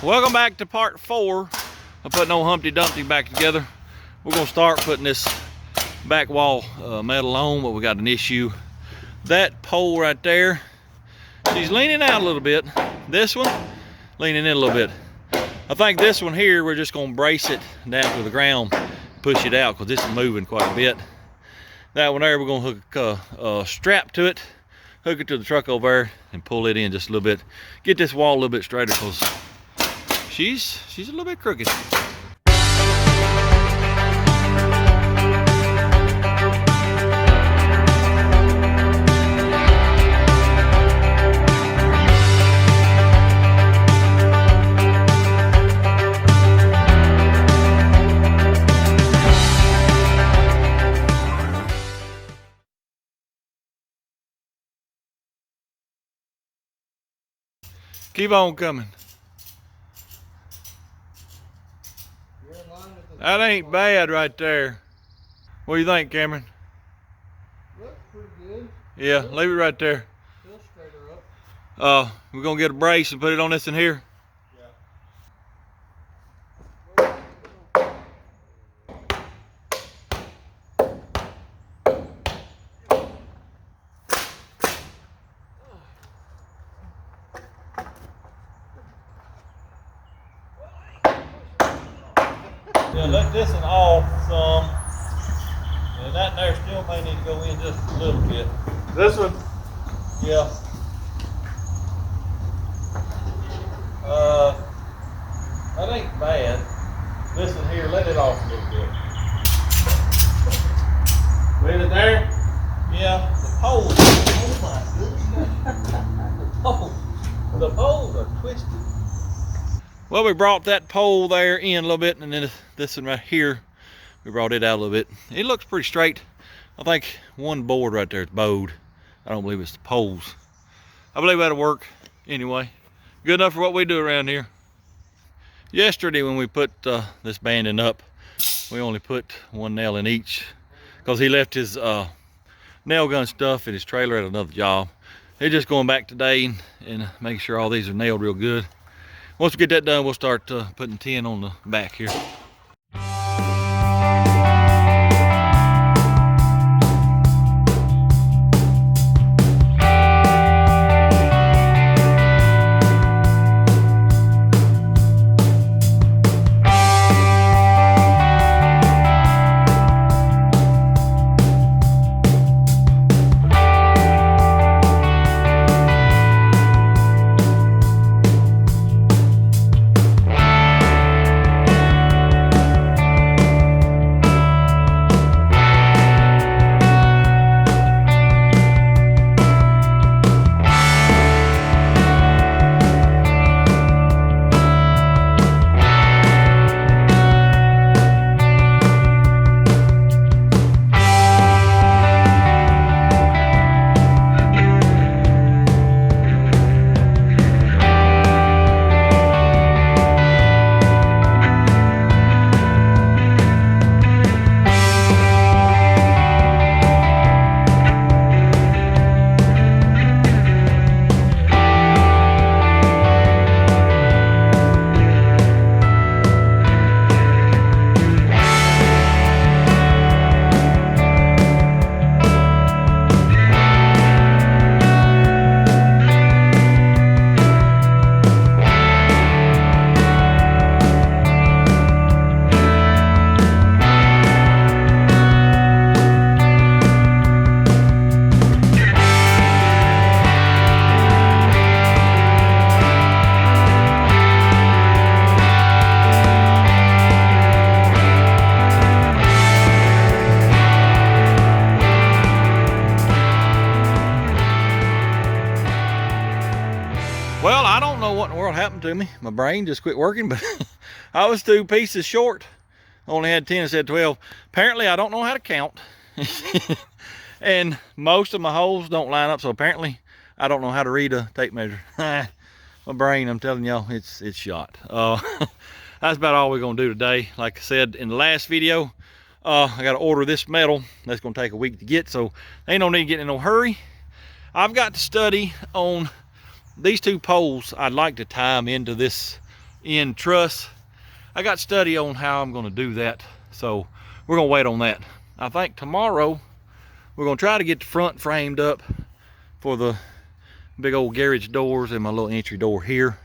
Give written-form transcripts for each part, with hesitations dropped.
Welcome back to part 4 of putting old Humpty Dumpty back together. We're gonna start putting this back wall metal on, but we got an issue. That pole right there, she's leaning out a little bit. This one, leaning in a little bit. I think this one here, we're just gonna brace it down to the ground, push it out, because this is moving quite a bit. That one there, we're gonna hook a strap to it, hook it to the truck over there, and pull it in just a little bit. Get this wall a little bit straighter, because she's a little bit crooked. Keep on coming. That ain't bad right there. What do you think, Cameron? Looks pretty good. Yeah, leave it right there. Still straighter up. We're gonna get a brace and put it on this in here. Yeah, let this one off some, and that there still may need to go in just a little bit. This one? Yeah. That ain't bad. This one here, let it off a little bit. Leave it there? Yeah, the poles, oh my goodness. The poles are twisted. Well, we brought that pole there in a little bit, and then this one right here, we brought it out a little bit. It looks pretty straight. I think one board right there is bowed. I don't believe it's the poles. I believe that'll work anyway. Good enough for what we do around here. Yesterday when we put this banding up, we only put one nail in each, because he left his nail gun stuff in his trailer at another job. He's just going back today and making sure all these are nailed real good. Once we get that done, we'll start putting tin on the back here. Well, I don't know what in the world happened to me. My brain just quit working, but I was 2 pieces short. Only had 10 instead of 12. Apparently, I don't know how to count. And most of my holes don't line up, so apparently I don't know how to read a tape measure. My brain, I'm telling y'all, it's shot. That's about all we're gonna do today. Like I said in the last video, I gotta order this metal. That's gonna take a week to get, so ain't no need to get in no hurry. I've got to study on these 2 poles. I'd like to tie them into this end truss. I got study on how I'm gonna do that, so we're gonna wait on that. I think tomorrow we're gonna try to get the front framed up for the big old garage doors and my little entry door here.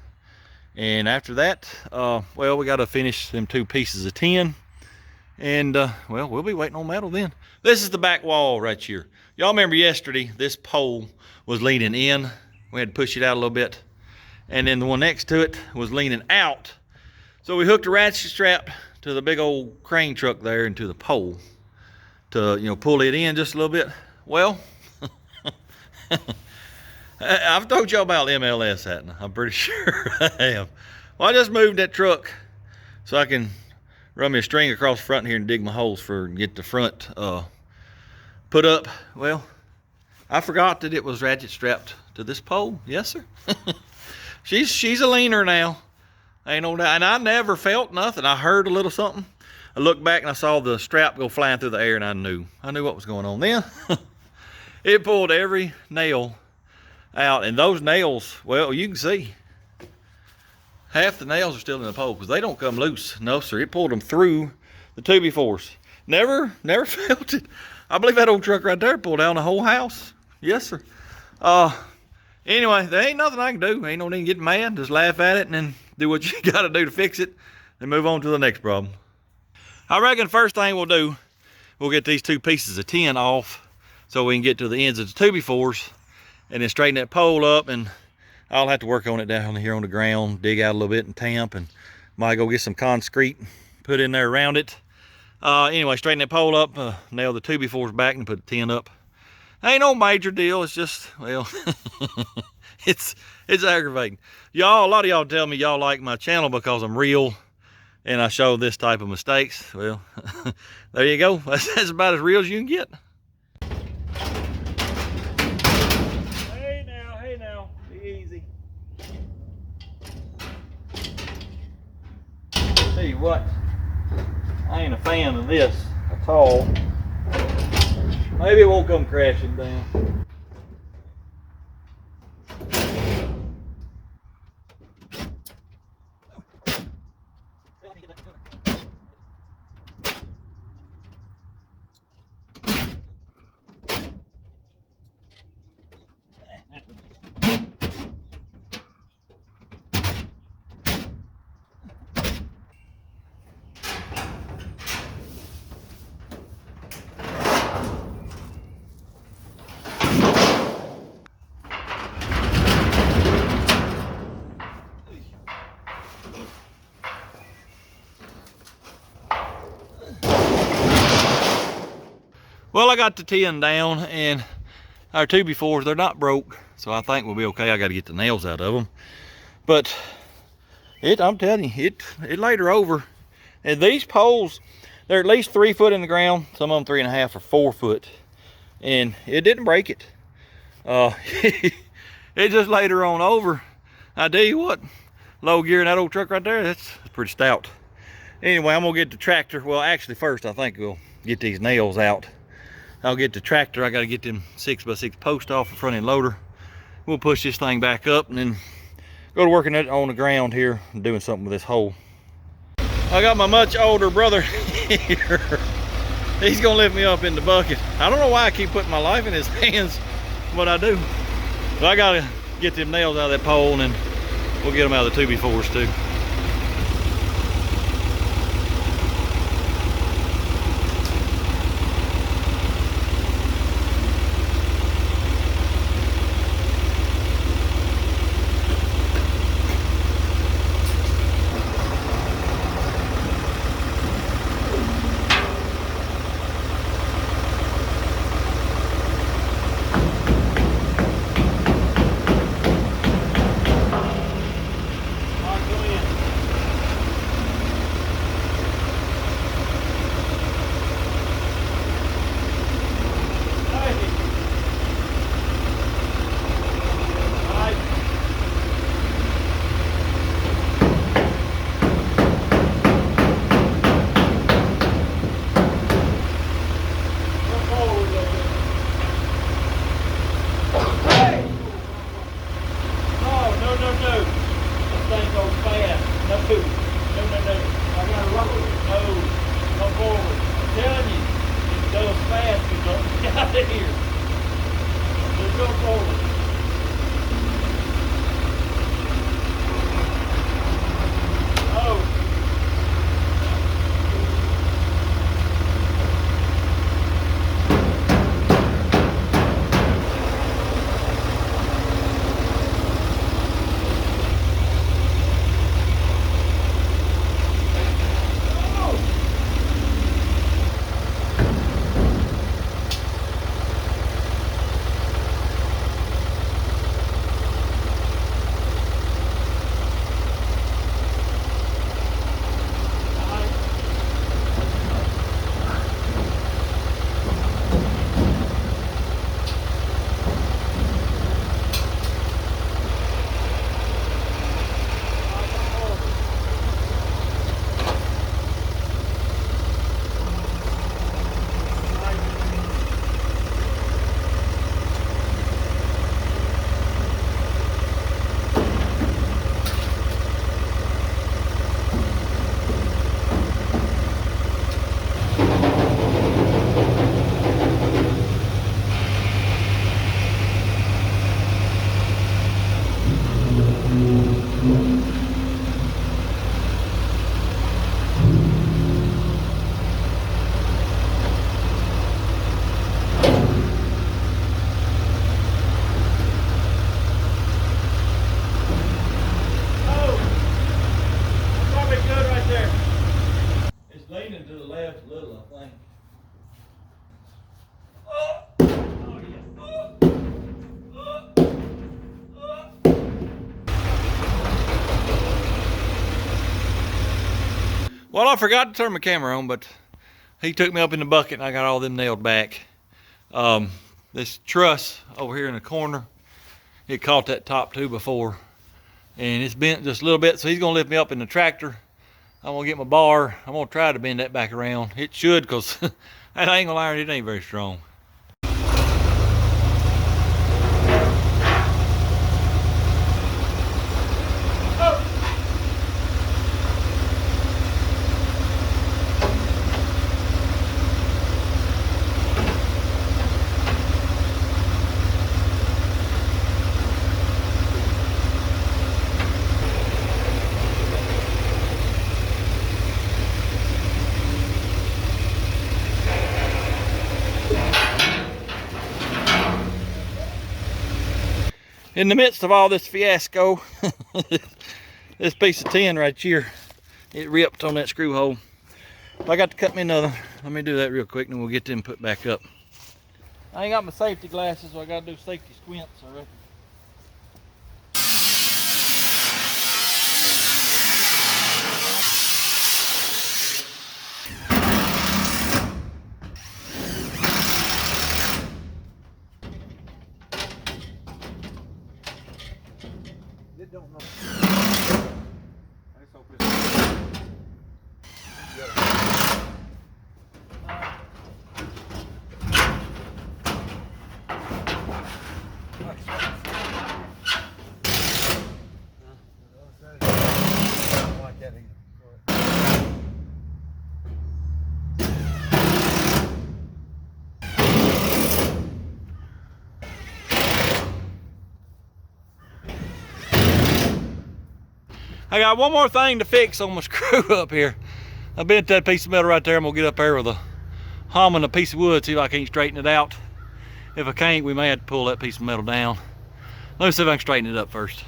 And after that, well, we gotta finish them 2 pieces of tin. And well, we'll be waiting on metal then. This is the back wall right here. Y'all remember yesterday, this pole was leaning in. We had to push it out a little bit. And then the one next to it was leaning out. So we hooked a ratchet strap to the big old crane truck there into the pole to, you know, pull it in just a little bit. Well, I've told y'all about MLS, hadn't I? I'm pretty sure I have. Well, I just moved that truck so I can run me a string across the front here and dig my holes for get the front put up. Well, I forgot that it was ratchet strapped to this pole. Yes, sir. she's a leaner now. Ain't no doubt. And I never felt nothing. I heard a little something. I looked back and I saw the strap go flying through the air, and I knew what was going on then. It pulled every nail out, and those nails, well, you can see half the nails are still in the pole because they don't come loose. No, sir. It pulled them through the 2x4s. Never felt it. I believe that old truck right there pulled down the whole house. Yes, sir. Anyway, there ain't nothing I can do. Ain't no need getting mad. Just laugh at it and then do what you got to do to fix it and move on to the next problem. I reckon the first thing we'll do, we'll get these 2 pieces of tin off so we can get to the ends of the 2x4s and then straighten that pole up, and I'll have to work on it down here on the ground, dig out a little bit and tamp, and might go get some concrete, put in there around it. Anyway, straighten that pole up, nail the 2x4s back and put the tin up. Ain't no major deal. It's just, well, it's aggravating. Y'all, a lot of y'all tell me y'all like my channel because I'm real and I show this type of mistakes. Well, there you go. That's about as real as you can get. Hey now, be easy. Tell you what, I ain't a fan of this at all. Maybe it won't come crashing down. Well, I got the tin down, and our 2x4s, they're not broke, so I think we'll be okay. I got to get the nails out of them. But I'm telling you, it laid her over. And these poles, they're at least 3 foot in the ground. Some of them 3.5 or 4 foot. And it didn't break it. It just laid her on over. I tell you what, low gear in that old truck right there, that's pretty stout. Anyway, I'm gonna get the tractor. Well, actually first I think we'll get these nails out. I'll get the tractor. I got to get them 6x6 posts off the front end loader. We'll push this thing back up and then go to working it on the ground here and doing something with this hole. I got my much older brother here. He's gonna lift me up in the bucket. I don't know why I keep putting my life in his hands, but I do. But I gotta get them nails out of that pole, and then we'll get them out of the 2x4s too. Well, I forgot to turn my camera on, but he took me up in the bucket and I got all them nailed back. This truss over here in the corner, it caught that top two before and it's bent just a little bit, so he's gonna lift me up in the tractor. I'm gonna get my bar. I'm gonna try to bend that back around. It should, cause that angle iron, it ain't very strong. In the midst of all this fiasco, this piece of tin right here, it ripped on that screw hole. I got to cut me another. Let me do that real quick and then we'll get them put back up. I ain't got my safety glasses, so I gotta do safety squints, I reckon. Don't know. I just hope I got one more thing to fix on my screw up here. I bent that piece of metal right there. I'm gonna get up there with a hammer and a piece of wood, see if I can't straighten it out. If I can't, we may have to pull that piece of metal down. Let me see if I can straighten it up first.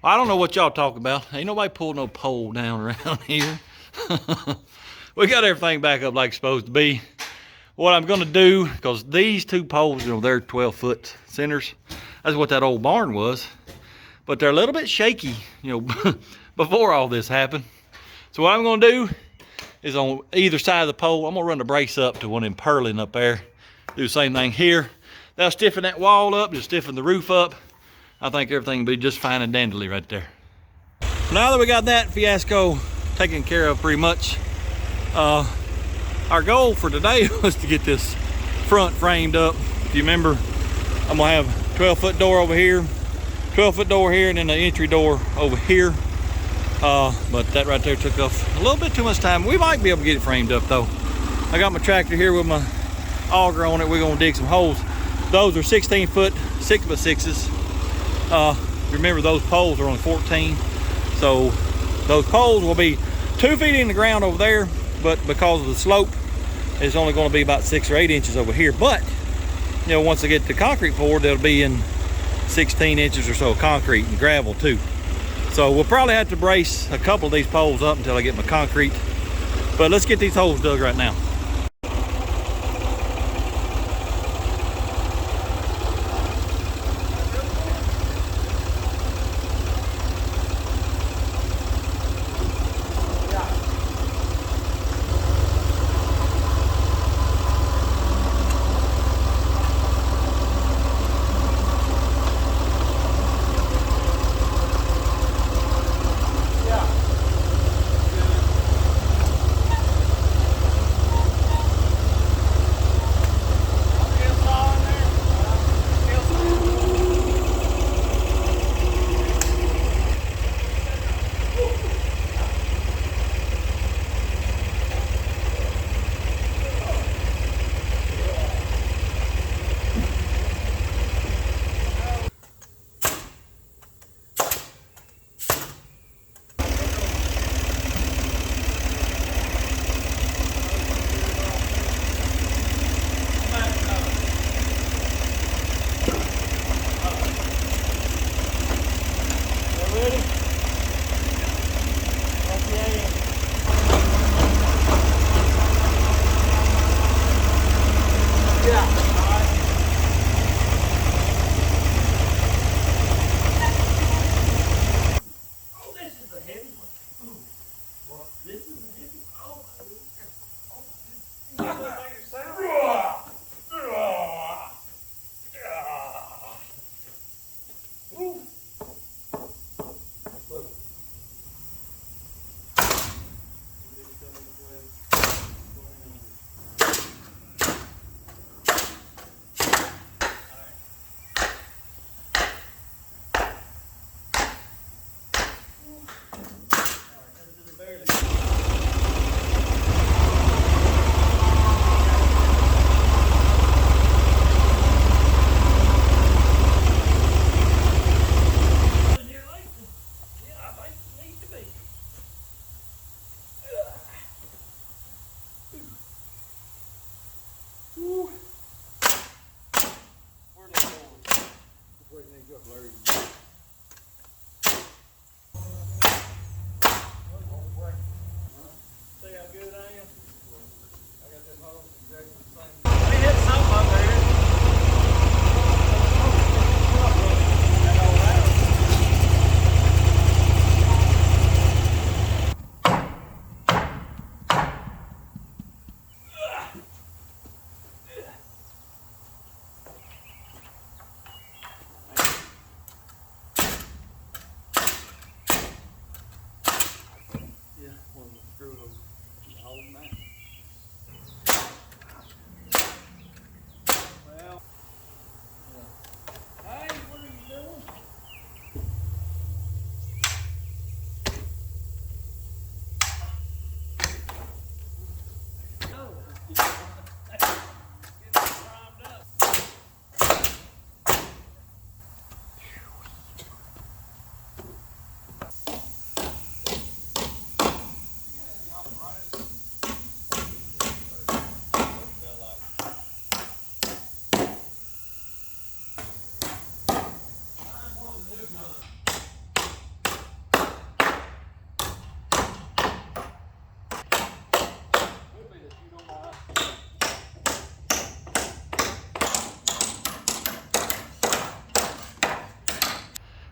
I don't know what y'all talking about. Ain't nobody pulled no pole down around here. We got everything back up like it's supposed to be. What I'm gonna do, because these two poles, you know, they're 12-foot centers. That's what that old barn was. But they're a little bit shaky, you know, before all this happened. So what I'm gonna do is on either side of the pole, I'm gonna run the brace up to one of them purling up there. Do the same thing here. That'll stiffen that wall up, just stiffen the roof up. I think everything will be just fine and dandly right there. Now that we got that fiasco taken care of pretty much, our goal for today was to get this front framed up. If you remember, I'm gonna have 12-foot door over here, 12-foot door here, and then the entry door over here. But that right there took off a little bit too much time. We might be able to get it framed up though. I got my tractor here with my auger on it. We're gonna dig some holes. Those are 16-foot 6x6s. Remember, those poles are only 14, so those poles will be 2 feet in the ground over there, but because of the slope, it's only going to be about 6 or 8 inches over here. But you know, once I get the concrete poured, they'll be in 16 inches or so of concrete and gravel too. So we'll probably have to brace a couple of these poles up until I get my concrete. But let's get these holes dug right now.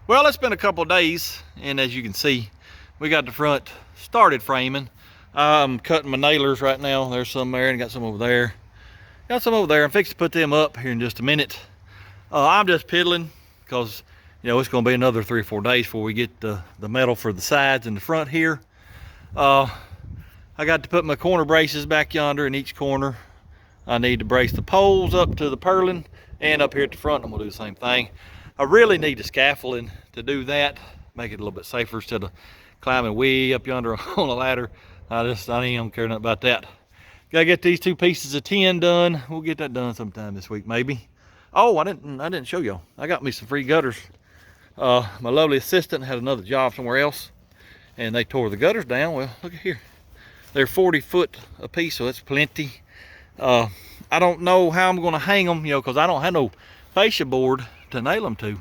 Well, it's been a couple of days, and as you can see, we got the front started framing. I'm cutting my nailers right now. There's some there and got some over there. Got some over there. I'm fixing to put them up here in just a minute. I'm just piddling because, you know, it's going to be another 3 or 4 days before we get the metal for the sides and the front here. I got to put my corner braces back yonder in each corner. I need to brace the poles up to the purlin, and up here at the front I'm going to do the same thing. I really need the scaffolding to do that, make it a little bit safer instead of climbing way up yonder on a ladder. I ain't even care nothing about that. Gotta get these 2 pieces of tin done. We'll get that done sometime this week, maybe. Oh, I didn't show y'all. I got me some free gutters. My lovely assistant had another job somewhere else, and they tore the gutters down. Well, look at here. They're 40 foot a piece, so that's plenty. I don't know how I'm gonna hang them, you know, because I don't have no fascia board to nail them to.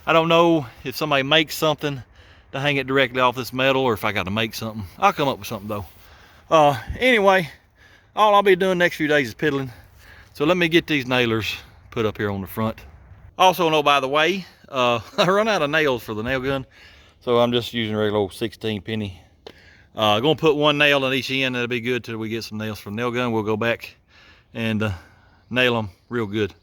I don't know if somebody makes something to hang it directly off this metal, or if I got to make something. I'll come up with something though. Anyway, all I'll be doing next few days is piddling. So let me get these nailers put up here on the front. Also, know, by the way, I run out of nails for the nail gun, so I'm just using a regular old 16 penny. Gonna put 1 nail on each end. That'll be good till we get some nails for the nail gun. We'll go back and nail them real good.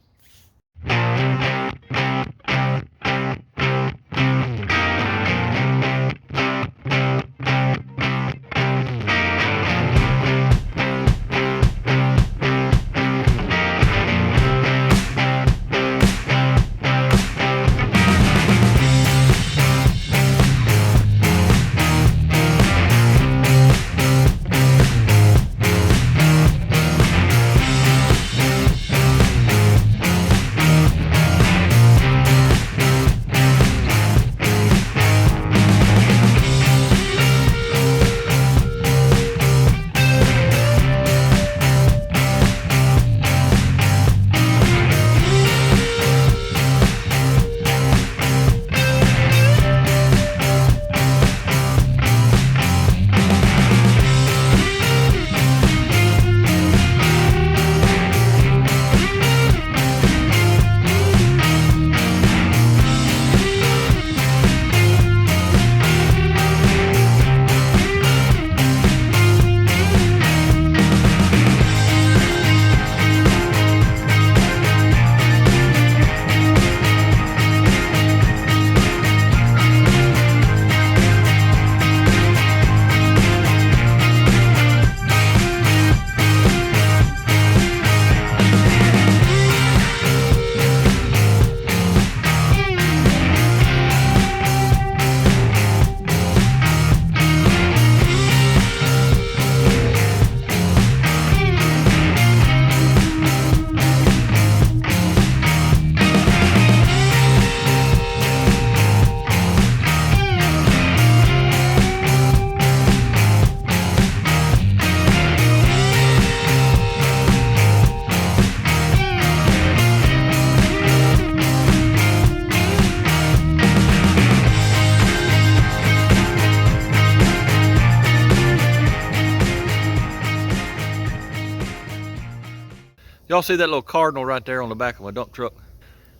Y'all see that little cardinal right there on the back of my dump truck?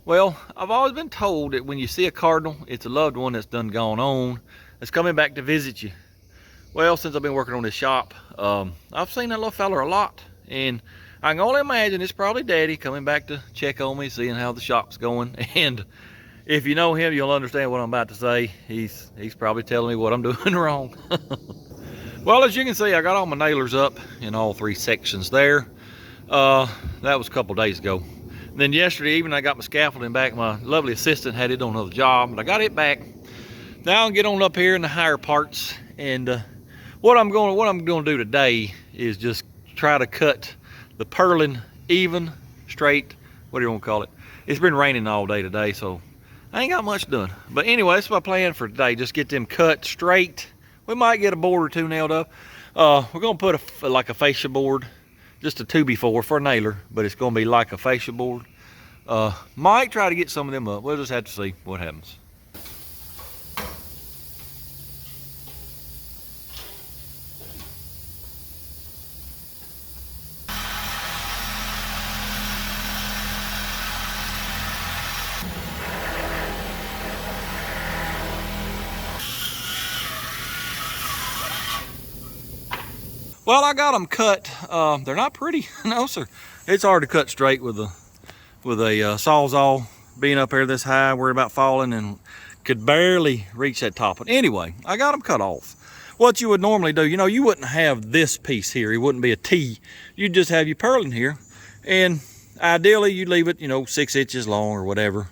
Well, I've always been told that when you see a cardinal, it's a loved one that's done gone on, that's coming back to visit you. Well, since I've been working on this shop, I've seen that little fella a lot, and I can only imagine it's probably Daddy coming back to check on me, seeing how the shop's going. And if you know him, you'll understand what I'm about to say. He's probably telling me what I'm doing wrong. Well, as you can see, I got all my nailers up in all 3 sections there. That was a couple days ago. And then yesterday evening, I got my scaffolding back. My lovely assistant had it on another job, but I got it back. Now I'll get on up here in the higher parts, and what I'm going to do today is just try to cut the purlin even, straight, what do you want to call it? It's been raining all day today, so I ain't got much done. But anyway, that's my plan for today. Just get them cut straight. We might get a board or 2 nailed up. We're gonna put like a fascia board, just a 2x4 for a nailer, but it's gonna be like a fascia board. Might try to get some of them up. We'll just have to see what happens. Well, I got them cut. They're not pretty. No, sir. It's hard to cut straight with a Sawzall. Being up here this high, worried about falling, and could barely reach that top. But anyway, I got them cut off. What you would normally do, you wouldn't have this piece here. It wouldn't be a T. You'd just have your purlin here, and ideally you'd leave it, 6 inches long or whatever.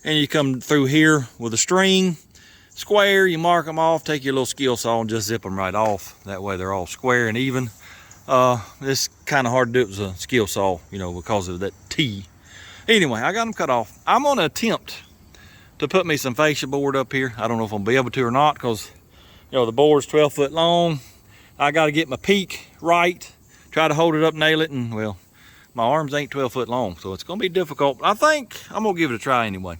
And you come through here with a string. Square, you mark them off, take your little skill saw and just zip them right off. That way they're all square and even. It's kind of hard to do it with a skill saw, because of that T. Anyway, I got them cut off. I'm gonna attempt to put me some fascia board up here. I don't know if I'm gonna be able to or not, because the board's 12 foot long. I gotta get my peak right, try to hold it up, nail it, and well, my arms ain't 12 foot long, so it's gonna be difficult. But I think I'm gonna give it a try anyway.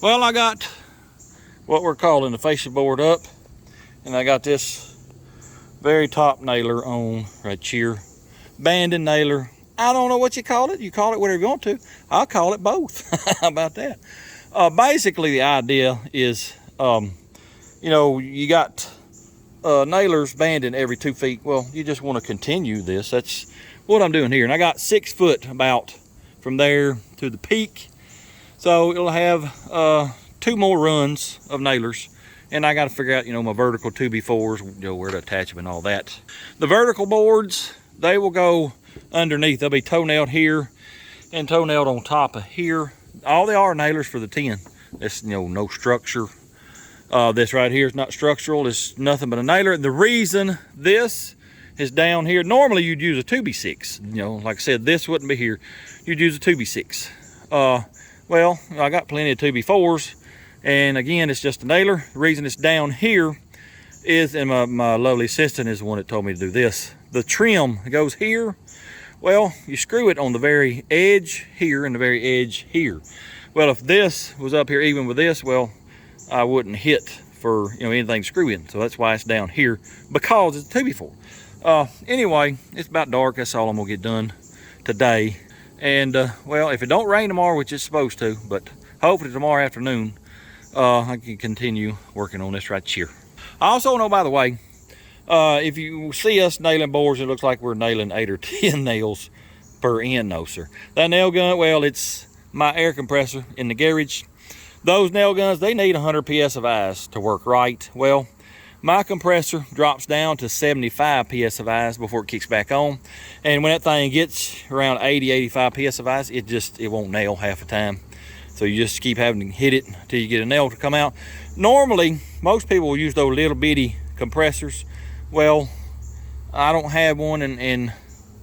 Well, I got what we're calling the fascia board up, and I got this very top nailer on right here. Banding nailer. I don't know what you call it. You call it whatever you want to. I'll call it both. How about that? Basically, the idea is, you got nailers banding every 2 feet. Well, you just want to continue this. That's what I'm doing here. And I got 6 foot about from there to the peak. So it'll have 2 more runs of nailers, and I got to figure out, my vertical 2x4s, where to attach them and all that. The vertical boards, they will go underneath. They'll be toe-nailed here and toe-nailed on top of here. All they are nailers for the 10. It's, no structure. This right here is not structural. It's nothing but a nailer. The reason this is down here, normally you'd use a 2x6. Like I said, this wouldn't be here. You'd use a 2x6. Well, I got plenty of 2x4s, And again, it's just a nailer. The reason it's down here is, and my lovely assistant is the one that told me to do this. The trim goes here. Well, you screw it on the very edge here and the very edge here. Well, if this was up here even with this, well, I wouldn't hit for anything to screw in. So that's why it's down here, because it's a 2x4. Anyway, it's about dark. That's all I'm gonna get done today. And well, if it don't rain tomorrow, which it's supposed to, but hopefully tomorrow afternoon, I can continue working on this right here. I also know, by the way, if you see us nailing boards, it looks like we're nailing 8 or 10 nails per end. No, sir. That nail gun, well, it's my air compressor in the garage. Those nail guns, they need 100 psi to work right. Well, my compressor drops down to 75 psi before it kicks back on. And when that thing gets around 80, 85 psi, it won't nail half the time. So you just keep having to hit it until you get a nail to come out. Normally, most people will use those little bitty compressors. Well, I don't have one, and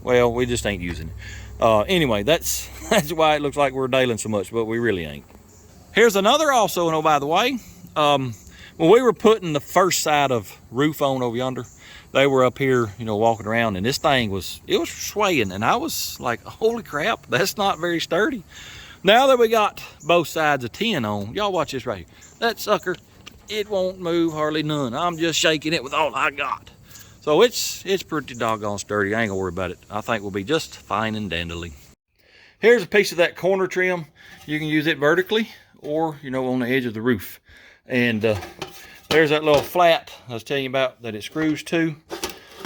well, we just ain't using it. Anyway, that's why it looks like we're nailing so much, but we really ain't. Here's another also, oh, by the way. When we were putting the first side of roof on over yonder, they were up here, walking around, and this thing was swaying, and I was like, holy crap, that's not very sturdy. Now that we got both sides of 10 on, y'all watch this right here. That sucker, it won't move hardly none. I'm just shaking it with all I got. So it's pretty doggone sturdy. I ain't gonna worry about it. I think we'll be just fine and dandly. Here's a piece of that corner trim. You can use it vertically or, on the edge of the roof. And there's that little flat I was telling you about that it screws to.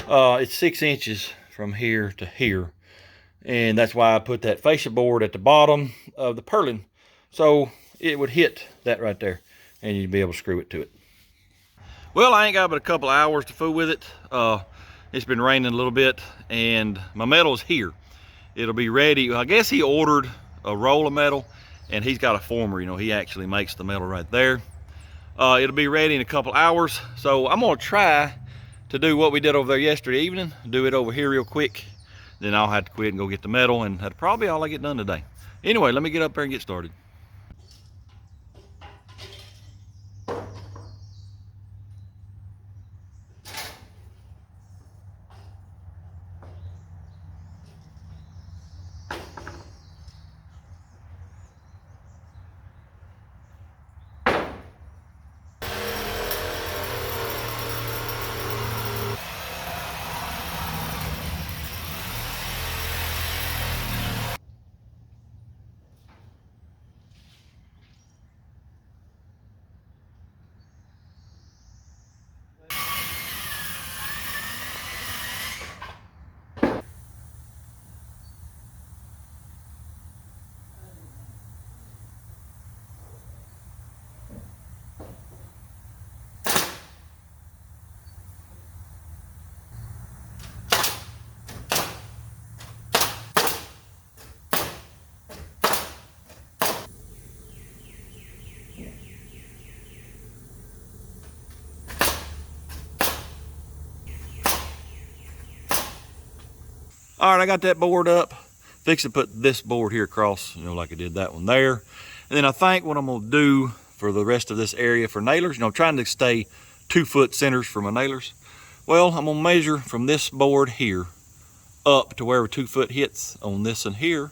It's 6 inches from here to here. And that's why I put that fascia board at the bottom of the purlin, so it would hit that right there and you'd be able to screw it to it. Well, I ain't got but a couple hours to fool with it. It's been raining a little bit, and my metal is here. It'll be ready. I guess he ordered a roll of metal, and he's got a former. He actually makes the metal right there. It'll be ready in a couple hours, so I'm gonna try to do what we did over there yesterday evening, do it over here real quick. Then I'll have to quit and go get the metal, and that's probably all I get done today. Anyway, let me get up there and get started. All right, I got that board up. Fix to put this board here across, like I did that one there. And then I think what I'm gonna do for the rest of this area for nailers, trying to stay 2-foot centers for my nailers. Well, I'm gonna measure from this board here up to wherever 2 foot hits on this and here,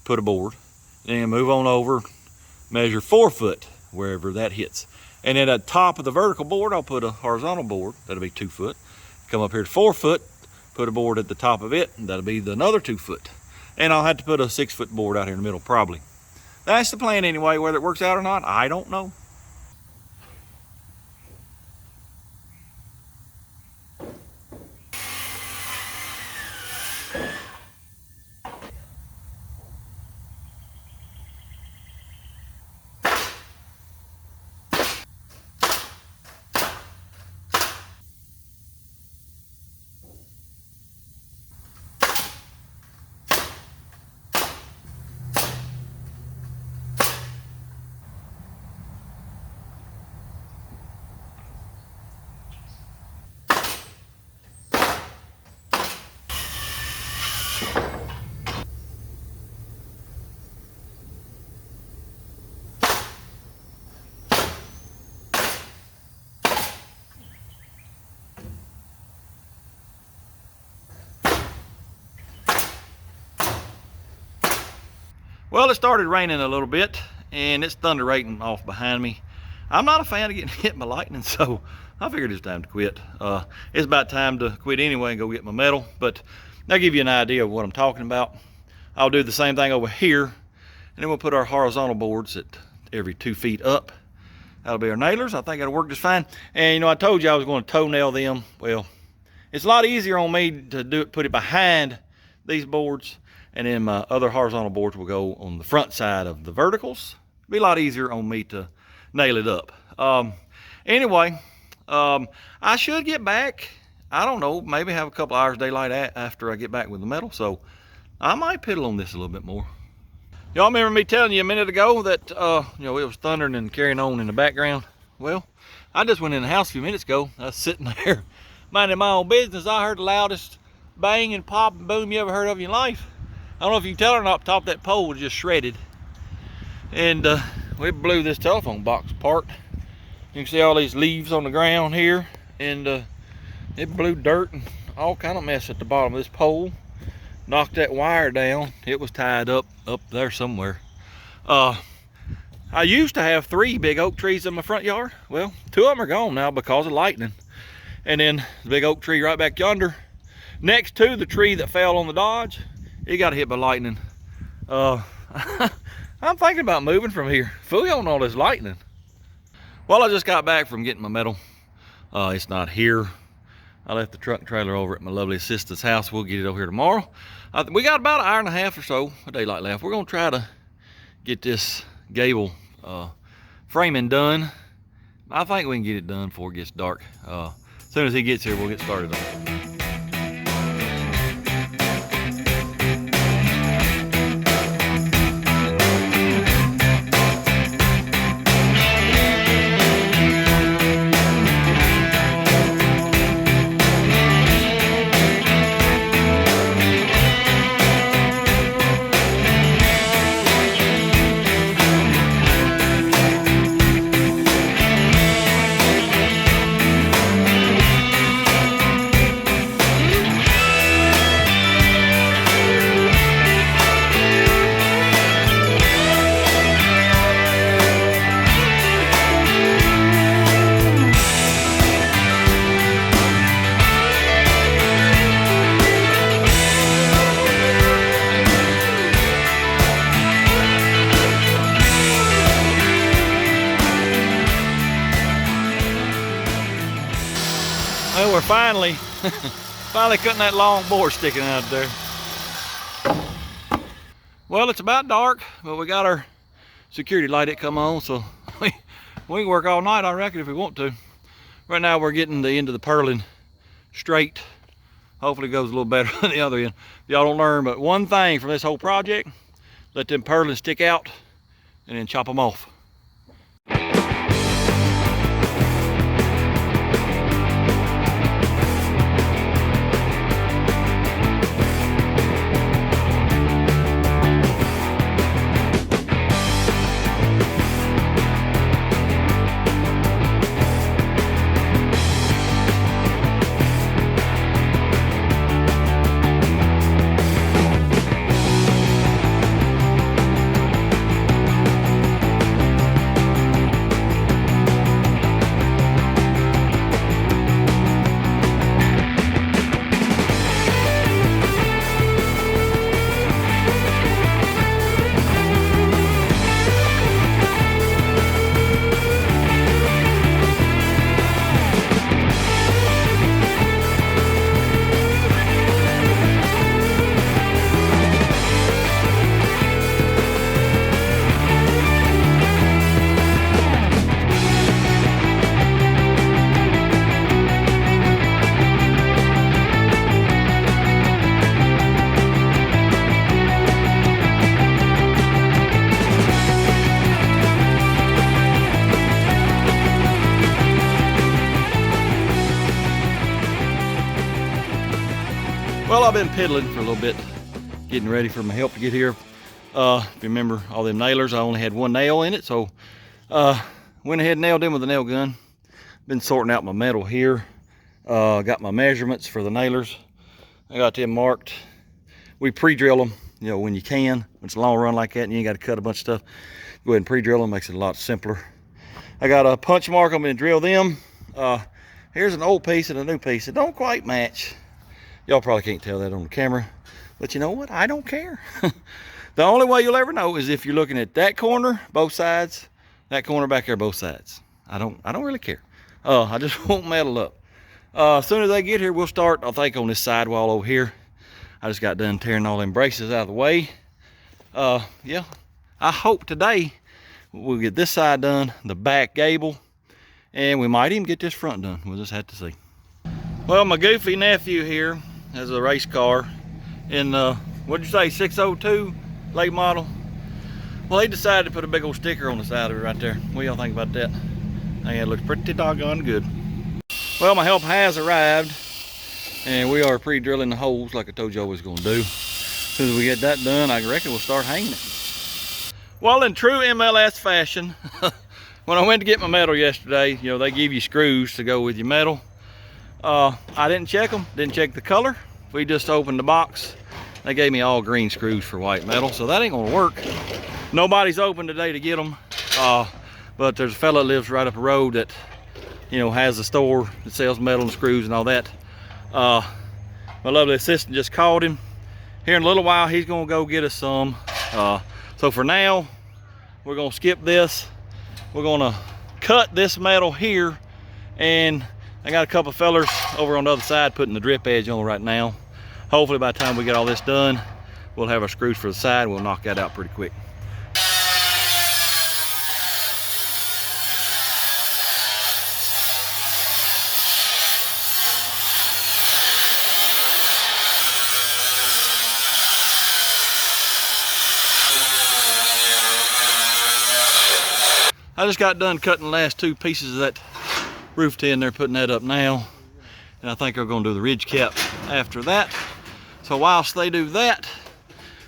put a board, then move on over, measure 4 foot wherever that hits. And then at the top of the vertical board, I'll put a horizontal board, that'll be 2 foot. Come up here to 4 foot, put a board at the top of it, and that'll be another 2 foot. And I'll have to put a 6-foot board out here in the middle, probably. That's the plan anyway. Whether it works out or not, I don't know. Well, it started raining a little bit, and it's thunderating off behind me. I'm not a fan of getting hit by lightning, so I figured it's time to quit. It's about time to quit anyway and go get my metal, but I'll give you an idea of what I'm talking about. I'll do the same thing over here, and then we'll put our horizontal boards at every 2 feet up. That'll be our nailers. I think that'll work just fine. And you know, I told you I was going to toe nail them. Well, it's a lot easier on me to do it, put it behind these boards, and then my other horizontal boards will go on the front side of the verticals. It'll be a lot easier on me to nail it up. Anyway, I should get back. I don't know, maybe have a couple hours daylight after I get back with the metal, so I might piddle on this a little bit more. Y'all remember me telling you a minute ago that you know, it was thundering and carrying on in the background? Well, I just went in the house a few minutes ago. I was sitting there minding my own business. I heard the loudest bang and pop and boom you ever heard of in your life. I don't know if you can tell or not, top of that pole was just shredded. And we blew this telephone box apart. You can see all these leaves on the ground here, and it blew dirt and all kind of mess at the bottom of this pole. Knocked that wire down. It was tied up there somewhere. I used to have 3 big oak trees in my front yard. Well, 2 of them are gone now because of lightning. And then the big oak tree right back yonder, next to the tree that fell on the Dodge, it got hit by lightning. I'm thinking about moving from here. Fooey on all this lightning. Well, I just got back from getting my metal. It's not here. I left the truck and trailer over at my lovely assistant's house. We'll get it over here tomorrow. We got about an hour and a half or so of daylight left. We're gonna try to get this gable framing done. I think we can get it done before it gets dark. As soon as he gets here, we'll get started on it. Well, we're finally cutting that long board sticking out there. Well, it's about dark, but we got our security light it come on, so we can work all night, I reckon, if we want to. Right now we're getting the end of the purling straight. Hopefully it goes a little better than the other end. Y'all don't learn but one thing from this whole project: let them purlins stick out and then chop them off. Well, I've been piddling for a little bit, getting ready for my help to get here. If you remember all them nailers, I only had 1 nail in it, so went ahead and nailed them with a nail gun. Been sorting out my metal here. Got my measurements for the nailers. I got them marked. We pre-drill them you know, when you can. When it's a long run like that and you ain't got to cut a bunch of stuff, go ahead and pre-drill them. Makes it a lot simpler. I got a punch mark. I'm going to drill them. Here's an old piece and a new piece. It don't quite match. Y'all probably can't tell that on the camera, but you know what? I don't care. The only way you'll ever know is if you're looking at that corner, both sides, that corner back there, both sides. I don't really care. I just won't metal up. As soon as they get here, we'll start, I think, on this sidewall over here. I just got done tearing all them braces out of the way. Yeah, I hope today we'll get this side done, the back gable, and we might even get this front done. We'll just have to see. Well, my goofy nephew here has a race car in, what'd you say, 602 late model? Well, he decided to put a big old sticker on the side of it right there. What do y'all think about that? I think it looks pretty doggone good. Well, my help has arrived, and we are pre-drilling the holes like I told you I was gonna do. As soon as we get that done, I reckon we'll start hanging it. Well, in true MLS fashion, when I went to get my metal yesterday, you know, they give you screws to go with your metal. I didn't check them, didn't check the color. We just opened the box. They gave me all green screws for white metal, so that ain't gonna work. Nobody's open today to get them, but there's a fella that lives right up the road that, you know, has a store that sells metal and screws and all that. My lovely assistant just called him. Here in a little while, he's gonna go get us some. So for now, we're gonna skip this. We're gonna cut this metal here, and I got a couple fellers over on the other side putting the drip edge on right now. Hopefully by the time we get all this done, we'll have our screws for the side. We'll knock that out pretty quick. I just got done cutting the last two pieces of that roof tin. They're putting that up now. And I think they're gonna do the ridge cap after that. So whilst they do that,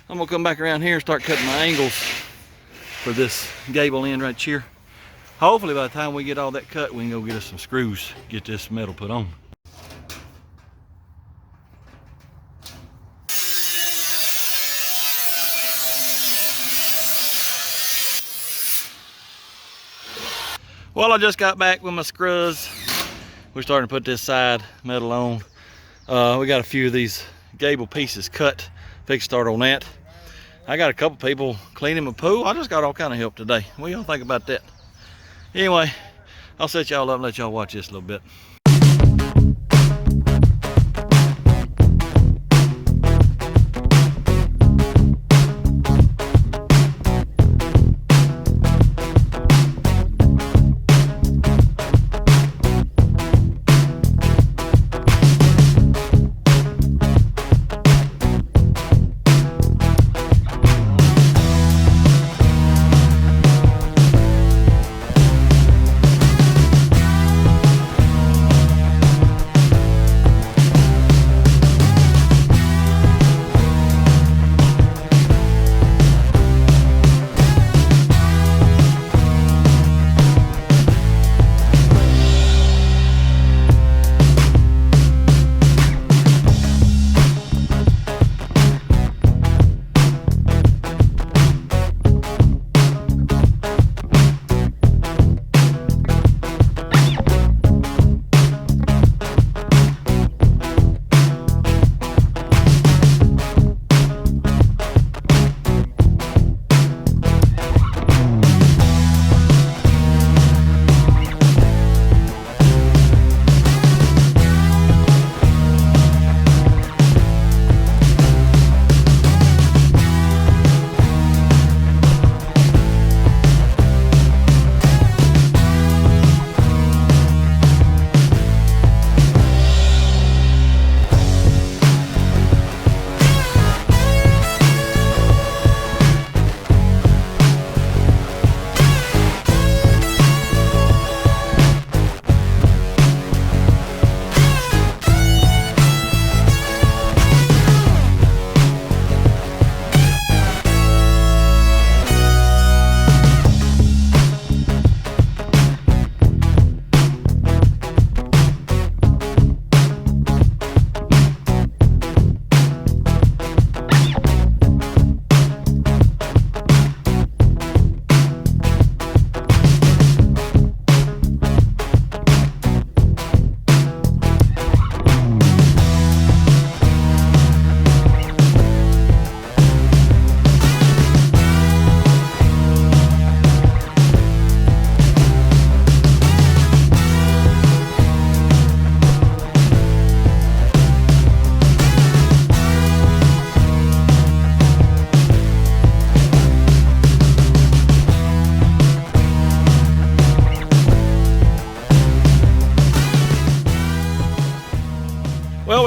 I'm gonna come back around here and start cutting my angles for this gable end right here. Hopefully by the time we get all that cut, we can go get us some screws, get this metal put on. Well, I just got back with my screws. We're starting to put this side metal on. We got a few of these gable pieces cut. Fix start on that. I got a couple people cleaning my pool. I just got all kind of help today. What do y'all think about that? Anyway, I'll set y'all up and let y'all watch this a little bit.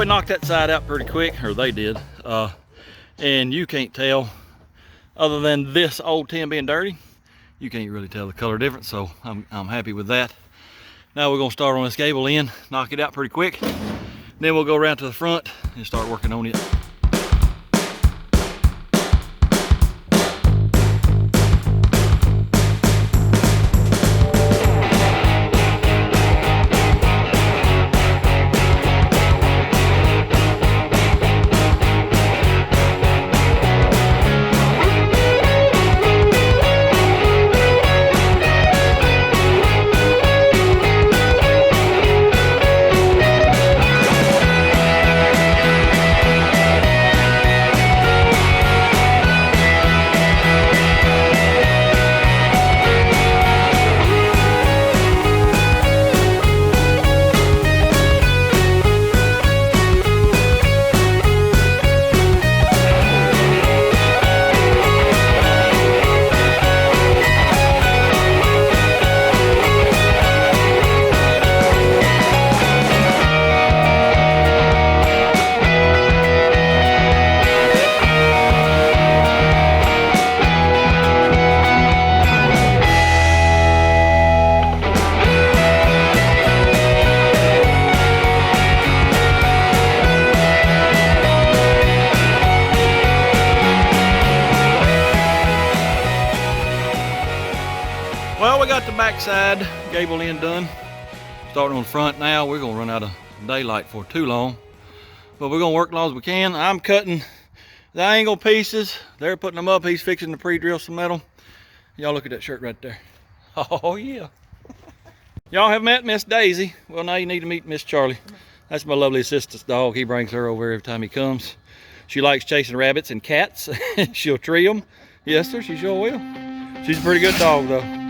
we knocked that side out pretty quick, or they did. And you can't tell, other than this old tin being dirty, you can't really tell the color difference, so I'm happy with that. Now we're gonna start on this gable end, knock it out pretty quick. Then we'll go around to the front and start working on it. Well, we got the backside gable end done. Starting on the front now. We're gonna run out of daylight for too long, but we're gonna work as long as we can. I'm cutting the angle pieces. They're putting them up. He's fixing to pre-drill some metal. Y'all look at that shirt right there. Oh yeah. Y'all have met Miss Daisy. Well, now you need to meet Miss Charlie. That's my lovely assistant's dog. He brings her over every time he comes. She likes chasing rabbits and cats. She'll tree them. Yes, sir, she sure will. She's a pretty good dog, though.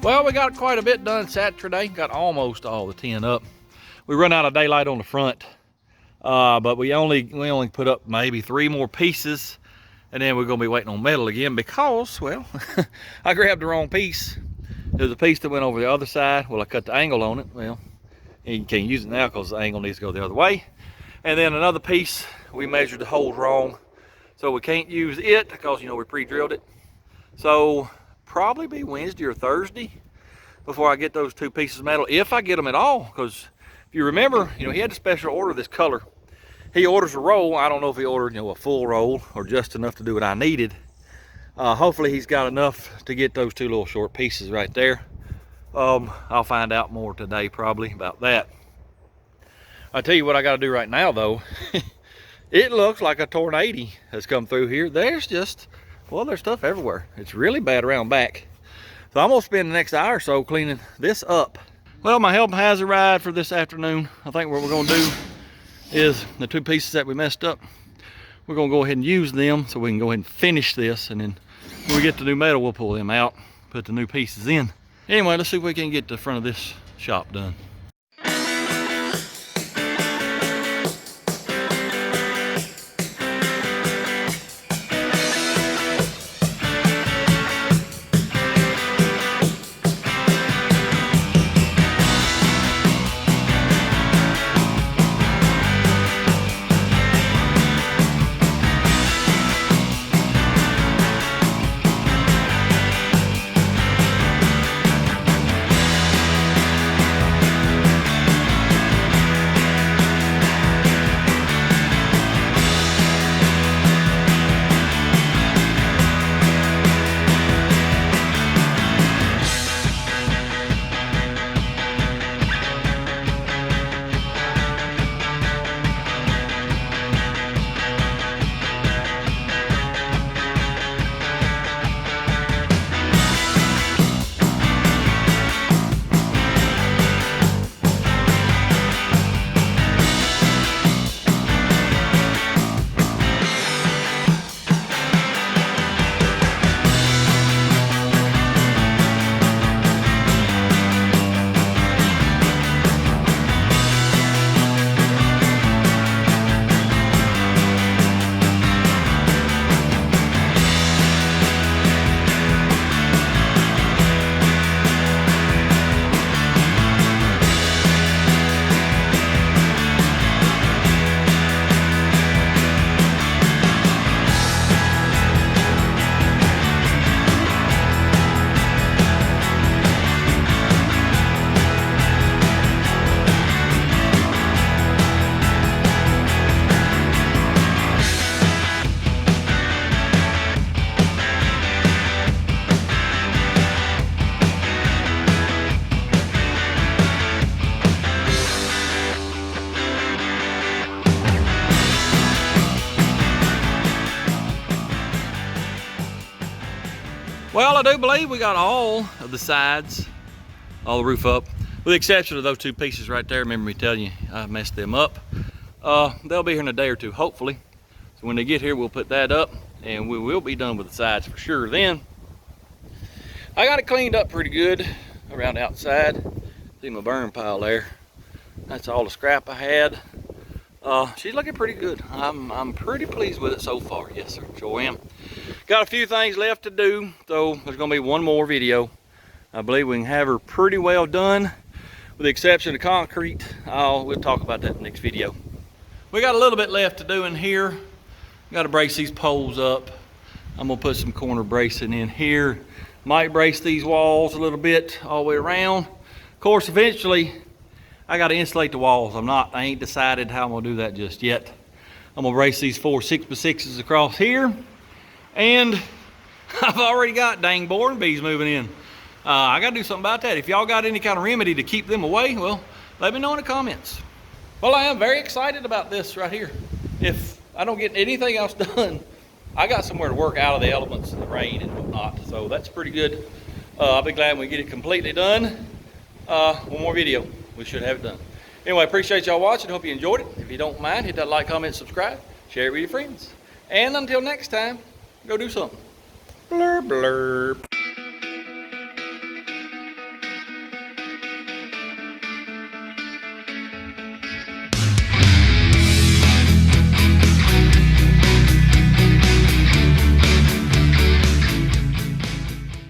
Well, we got quite a bit done Saturday. Got almost all the tin up. We run out of daylight on the front, but we only put up maybe 3 more pieces, and then we're gonna be waiting on metal again because, well, I grabbed the wrong piece. There's a piece that went over the other side. Well, I cut the angle on it. Well, you can't use it now because the angle needs to go the other way. And then another piece, we measured the holes wrong, so we can't use it because, you know, we pre-drilled it. So probably be Wednesday or Thursday before I get those 2 pieces of metal, if I get them at all. Because if you remember, you know, he had a special order this color. He orders a roll. I don't know if he ordered, you know, a full roll or just enough to do what I needed. Hopefully he's got enough to get those 2 little short pieces right there. I'll find out more today probably about that. I'll tell you what I got to do right now though. It looks like a tornado has come through here. There's just, well, there's stuff everywhere. It's really bad around back. So I'm gonna spend the next hour or so cleaning this up. Well, my help has arrived for this afternoon. I think what we're gonna do is the 2 pieces that we messed up, we're gonna go ahead and use them so we can go ahead and finish this, and then when we get the new metal, we'll pull them out, put the new pieces in. Anyway, let's see if we can get the front of this shop done. Well, I do believe we got all of the sides, all the roof up, with the exception of those two pieces right there. Remember me telling you I messed them up. They'll be here in a day or two, hopefully. So when they get here, we'll put that up, and we will be done with the sides for sure. Then I got it cleaned up pretty good around the outside. See my burn pile there. That's all the scrap I had. She's looking pretty good. I'm pretty pleased with it so far. Yes, sir, sure am. Got a few things left to do, so there's gonna be one more video. I believe we can have her pretty well done, with the exception of concrete. We'll talk about that in the next video. We got a little bit left to do in here. Got to brace these poles up. I'm gonna put some corner bracing in here. Might brace these walls a little bit all the way around. Of course, eventually, I got to insulate the walls. I ain't decided how I'm gonna do that just yet. I'm gonna brace these 4 6x6s across here, and I've already got dang boring bees moving in. I gotta do something about that. If y'all got any kind of remedy to keep them away, well, let me know in the comments. Well, I am very excited about this right here. If I don't get anything else done, I got somewhere to work out of the elements, the rain and whatnot, so that's pretty good. I'll be glad when we get it completely done. One more video, we should have it done. Anyway, appreciate y'all watching. Hope you enjoyed it. If you don't mind, hit that like, comment, subscribe, share it with your friends. And until next time, go do something. Blurb, blurb.